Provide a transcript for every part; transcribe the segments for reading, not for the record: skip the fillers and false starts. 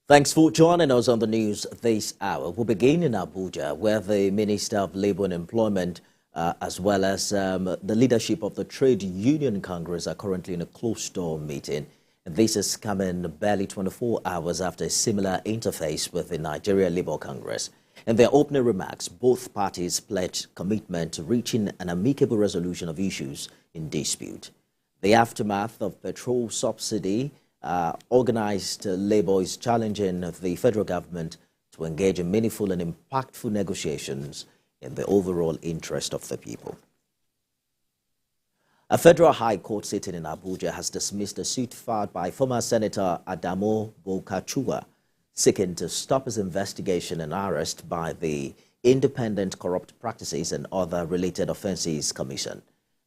Thanks for joining us on the news this hour. We'll begin in Abuja, where the Minister of Labour and Employment, as well as the leadership of the Trade Union Congress, are currently in a closed-door meeting. And this is coming barely 24 hours after a similar interface with the Nigeria Labour Congress. In their opening remarks, both parties pledged commitment to reaching an amicable resolution of issues in dispute. The aftermath of petrol subsidy, organised labour is challenging the federal government to engage in meaningful and impactful negotiations in the overall interest of the people. A federal high court sitting in Abuja has dismissed a suit filed by former Senator Adamu Bokachua, seeking to stop his investigation and arrest by the Independent Corrupt Practices and Other Related Offences Commission.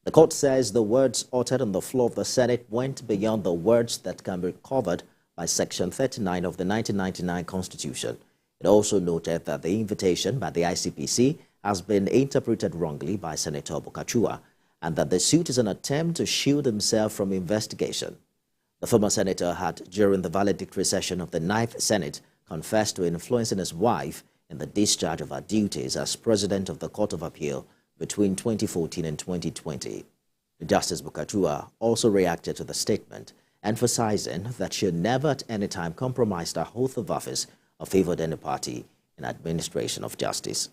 The court says the words uttered on the floor of the Senate went beyond the words that can be covered by Section 39 of the 1999 Constitution. It also noted that the invitation by the ICPC has been interpreted wrongly by Senator Bokachua and that the suit is an attempt to shield himself from investigation. The former senator had, during the valedictory session of the 9th Senate, confessed to influencing his wife in the discharge of her duties as president of the Court of Appeal between 2014 and 2020. Justice Bokachua also reacted to the statement, emphasizing that she had never at any time compromised her oath of office or favored any party in administration of justice.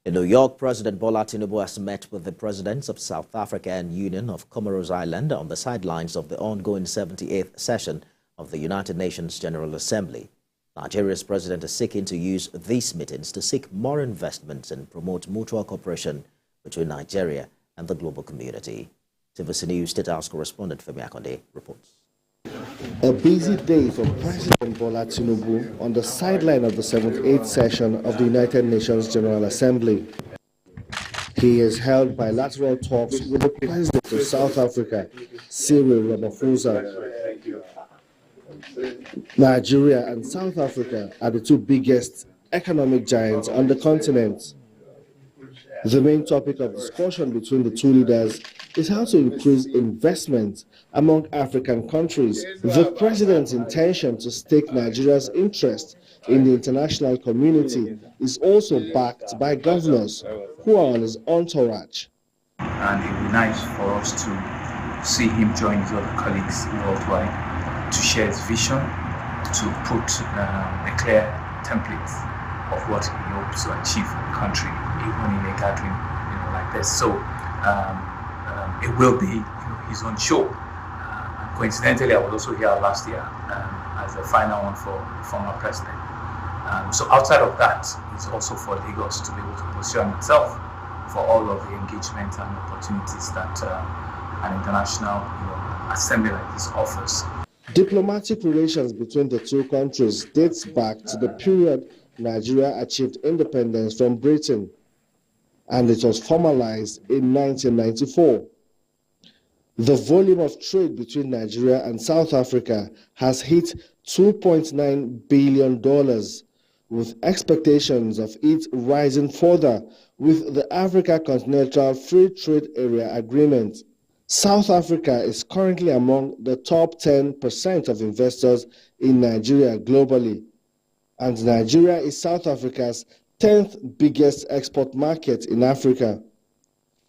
In New York, President Bola Tinubu has met with the presidents of South Africa and Union of Comoros Island on the sidelines of the ongoing 78th session of the United Nations General Assembly. Nigeria's president is seeking to use these meetings to seek more investments and promote mutual cooperation between Nigeria and the global community. TVC News State House correspondent Femi Akonde reports. A busy day for President Bola Tinubu on the sideline of the 78th session of the United Nations General Assembly. He has held bilateral talks with the President of South Africa, Cyril Ramaphosa. Nigeria and South Africa are the two biggest economic giants on the continent. The main topic of discussion between the two leaders is how to increase investment among African countries. The president's intention to stake Nigeria's interest in the international community is also backed by governors who are on his entourage. And it would be nice for us to see him join his other colleagues worldwide to share his vision, to put a clear template of what he hopes to achieve for the country, even in a gathering like this. So it will be his own show. Coincidentally, I was also here last year as the final one for the former president. So outside of that, it's also for Lagos to be able to position itself for all of the engagement and opportunities that an international assembly like this offers. Diplomatic relations between the two countries dates back to the period Nigeria achieved independence from Britain, and it was formalized in 1994. The volume of trade between Nigeria and South Africa has hit $2.9 billion, with expectations of it rising further with the Africa Continental Free Trade Area Agreement. South Africa is currently among the top 10% of investors in Nigeria globally, and Nigeria is South Africa's 10th biggest export market in Africa.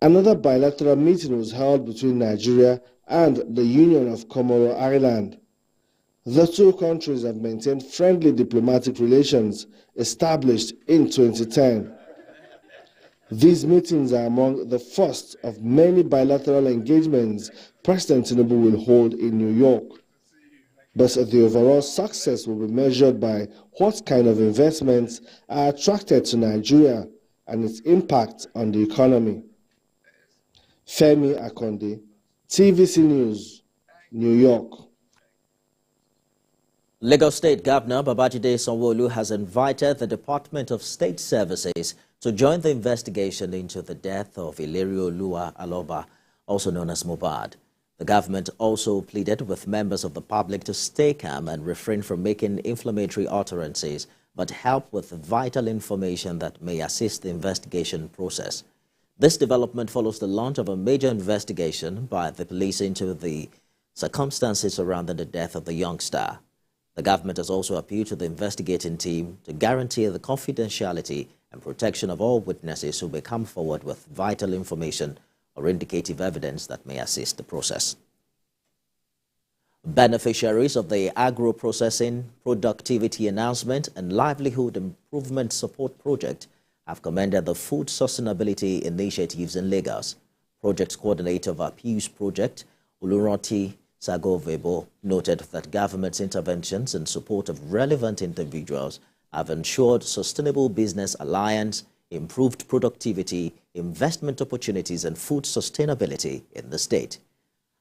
Another bilateral meeting was held between Nigeria and the Union of Comoro Island. The two countries have maintained friendly diplomatic relations established in 2010. These meetings are among the first of many bilateral engagements President Tinubu will hold in New York. But the overall success will be measured by what kind of investments are attracted to Nigeria and its impact on the economy. Femi Akonde, TVC News, New York. Lagos State Governor Babajide Sanwo-Olu has invited the Department of State Services to join the investigation into the death of Ilerioluwa Aloba, also known as Mohbad. The government also pleaded with members of the public to stay calm and refrain from making inflammatory utterances, but help with vital information that may assist the investigation process. This development follows the launch of a major investigation by the police into the circumstances surrounding the death of the youngster. The government has also appealed to the investigating team to guarantee the confidentiality and protection of all witnesses who may come forward with vital information or indicative evidence that may assist the process. Beneficiaries of the Agro-Processing Productivity Enhancement and Livelihood Improvement Support Project have commended the food sustainability initiatives in Lagos. Project coordinator of our TUC project, Oluranti Sagovebo, noted that government's interventions in support of relevant individuals have ensured sustainable business alliance, improved productivity, investment opportunities, and food sustainability in the state.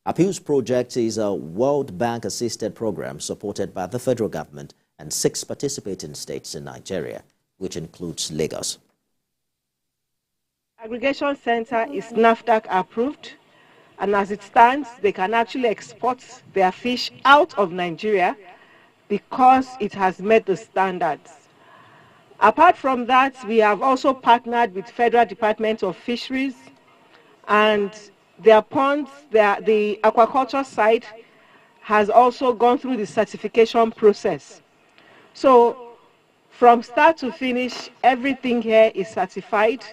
Appeals Project is a World Bank-assisted program supported by the federal government and 6 participating states in Nigeria, which includes Lagos. Aggregation Center is NAFDAC approved, and as it stands, they can actually export their fish out of Nigeria because it has met the standards. Apart from that, we have also partnered with Federal Department of Fisheries, and their ponds, the aquaculture side has also gone through the certification process. So from start to finish, everything here is certified,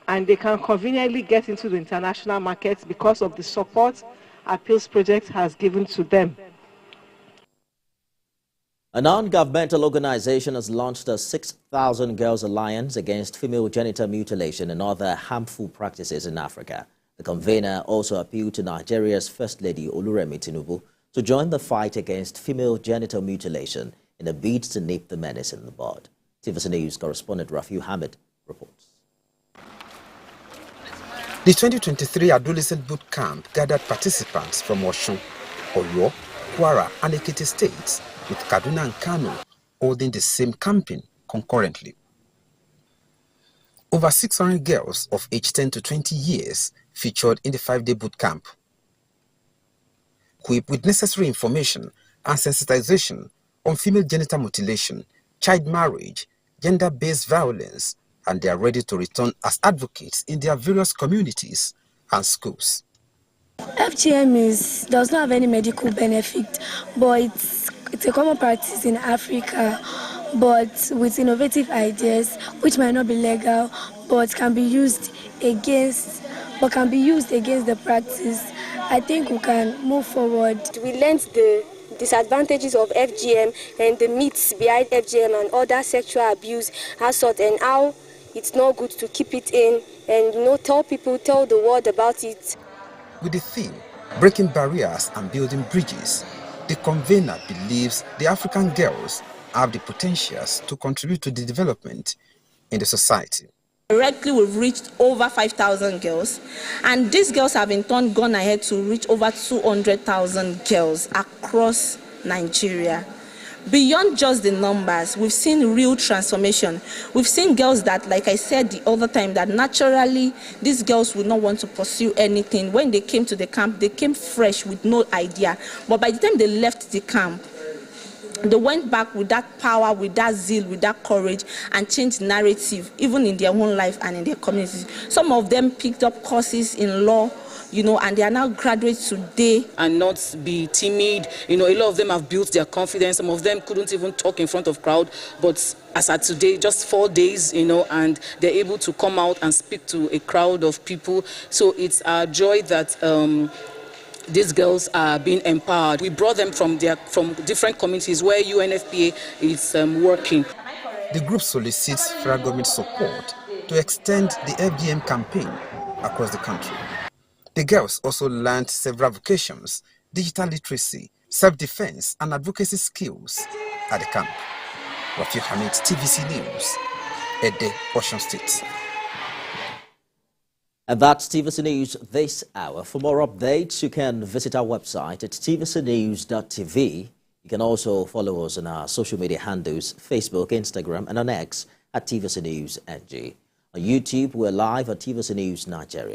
and they can conveniently get into the international markets because of the support Appeals Project has given to them. A non-governmental organization has launched a 6,000 Girls Alliance against female genital mutilation and other harmful practices in Africa. The convener also appealed to Nigeria's First Lady Oluremi Tinubu to join the fight against female genital mutilation in a bid to nip the menace in the bud. TVC News correspondent Rafiu Hamid reports. The 2023 Adolescent Boot Camp gathered participants from Osun, Oyo, Kwara and Ekiti states, with Kaduna and Kano holding the same camping concurrently. Over 600 girls of age 10 to 20 years featured in the 5-day boot camp. Equipped with necessary information and sensitization on female genital mutilation, child marriage, gender-based violence, and they are ready to return as advocates in their various communities and schools. FGM does not have any medical benefit, but it's a common practice in Africa, but with innovative ideas which might not be legal, but can be used against the practice. I think we can move forward. We learned the disadvantages of FGM and the myths behind FGM and other sexual abuse and how it's not good to keep it in and tell the world about it. With the theme, breaking barriers and building bridges, the convener believes the African girls have the potentials to contribute to the development in the society. Directly, we've reached over 5,000 girls, and these girls have in turn gone ahead to reach over 200,000 girls across Nigeria. Beyond just the numbers, we've seen real transformation. We've seen girls that, like I said the other time, that naturally these girls would not want to pursue anything. When they came to the camp, they came fresh with no idea. But by the time they left the camp, they went back with that power, with that zeal, with that courage, and changed narrative, even in their own life and in their communities. Some of them picked up courses in law, and they are now graduates today. And not be timid. A lot of them have built their confidence. Some of them couldn't even talk in front of crowd. But as at today, just 4 days, and they're able to come out and speak to a crowd of people. So it's our joy that these girls are being empowered. We brought them from different communities where UNFPA is working. The group solicits federal government support to extend the FGM campaign across the country. The girls also learned several vocations, digital literacy, self-defense, and advocacy skills at the camp. Rafiu Hamid, TVC News, Ede, Osun State. And that's TVC News this hour. For more updates, you can visit our website at tvcnews.tv. You can also follow us on our social media handles, Facebook, Instagram, and on X at TVC News NG. On YouTube, we're live at TVC News Nigeria.